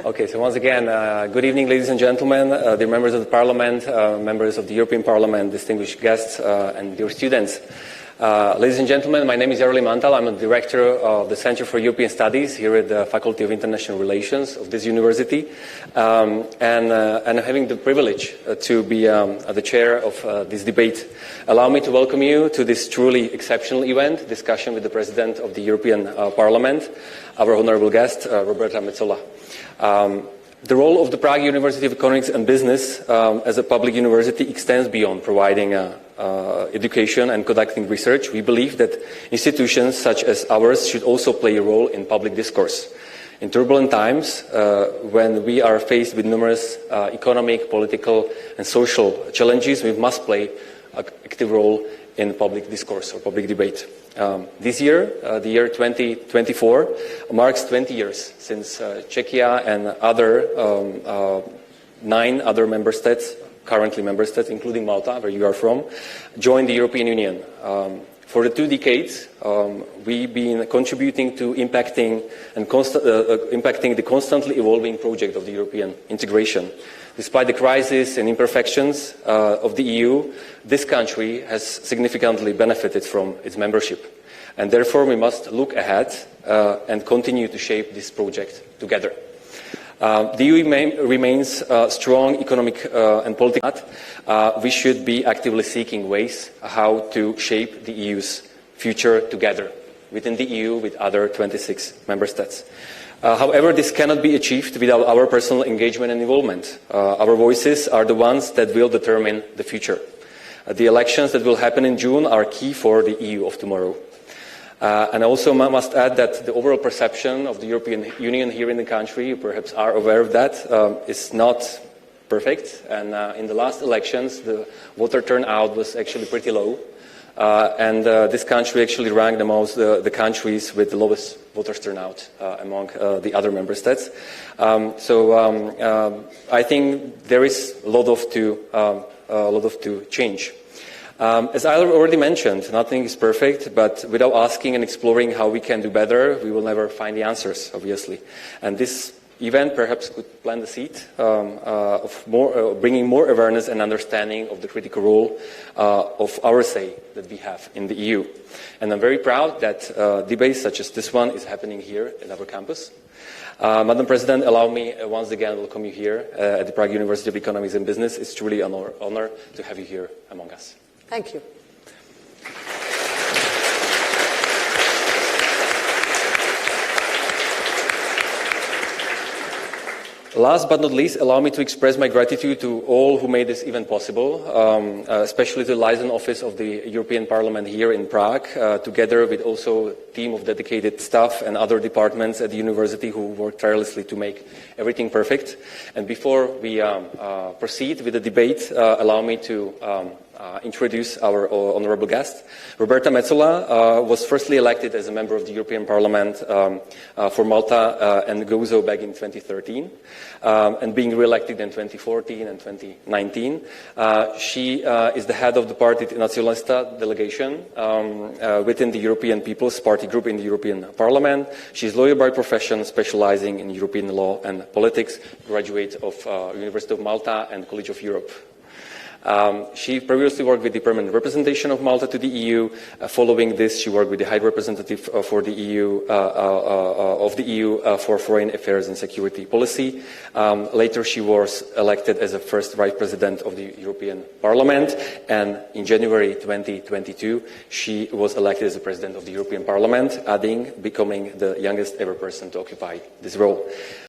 Okay, so once again, good evening, ladies and gentlemen, dear members of the Parliament, members of the European Parliament, distinguished guests, and dear students. Ladies and gentlemen, my name is Jaromír Mantal. I'm the director of the Center for European Studies here at the Faculty of International Relations of this university, and I'm having the privilege to be the chair of this debate. Allow me to welcome you to this truly exceptional event, discussion with the President of the European Parliament, our honorable guest, Roberta Metsola. The role of the Prague University of Economics and Business as a public university extends beyond providing education and conducting research. We believe that institutions such as ours should also play a role in public discourse. In turbulent times, when we are faced with numerous economic, political and social challenges, we must play an active role in public discourse or public debate. This year, the year 2024, marks 20 years since Czechia and other 9 other member states, currently member states, including Malta, where you are from, joined the European Union. For the 2 decades, we've been contributing to impacting the constantly evolving project of the European integration. Despite the crisis and imperfections of the EU, this country has significantly benefited from its membership. And therefore, we must look ahead and continue to shape this project together. The EU remains strong economic and political. We should be actively seeking ways how to shape the EU's future together, within the EU, with other 26 member states. However, this cannot be achieved without our personal engagement and involvement. Our voices are the ones that will determine the future. The elections that will happen in June are key for the EU of tomorrow. And I also must add that the overall perception of the European Union here in the country, you perhaps are aware of that, is not perfect. And in the last elections, the voter turnout was actually pretty low. And this country actually ranked amongst the countries with the lowest voters turnout among the other member states. I think there is a lot to change. As I already mentioned, nothing is perfect, but without asking and exploring how we can do better, we will never find the answers, obviously. And this event perhaps could plant the seed of bringing more awareness and understanding of the critical role of our say that we have in the EU. And I'm very proud that debates such as this one is happening here at our campus. Madam President, allow me once again to welcome you here at the Prague University of Economics and Business. It's truly an honor to have you here among us. Thank you. Last but not least, allow me to express my gratitude to all who made this event possible, especially the liaison office of the European Parliament here in Prague, together with also a team of dedicated staff and other departments at the university who worked tirelessly to make everything perfect. And before we proceed with the debate, allow me to introduce our honorable guest. Roberta Metsola was firstly elected as a member of the European Parliament for Malta and Gozo back in 2013, and being re-elected in 2014 and 2019. She is the head of the Party Nacionalista delegation within the European People's Party group in the European Parliament. She is a lawyer by profession, specializing in European law and politics, graduate of University of Malta and College of Europe. She previously worked with the permanent representation of Malta to the EU. Following this, she worked with the High Representative for the EU for Foreign Affairs and Security Policy. Later, she was elected as the first Vice President of the European Parliament, and in January 2022, she was elected as the President of the European Parliament, becoming the youngest ever person to occupy this role.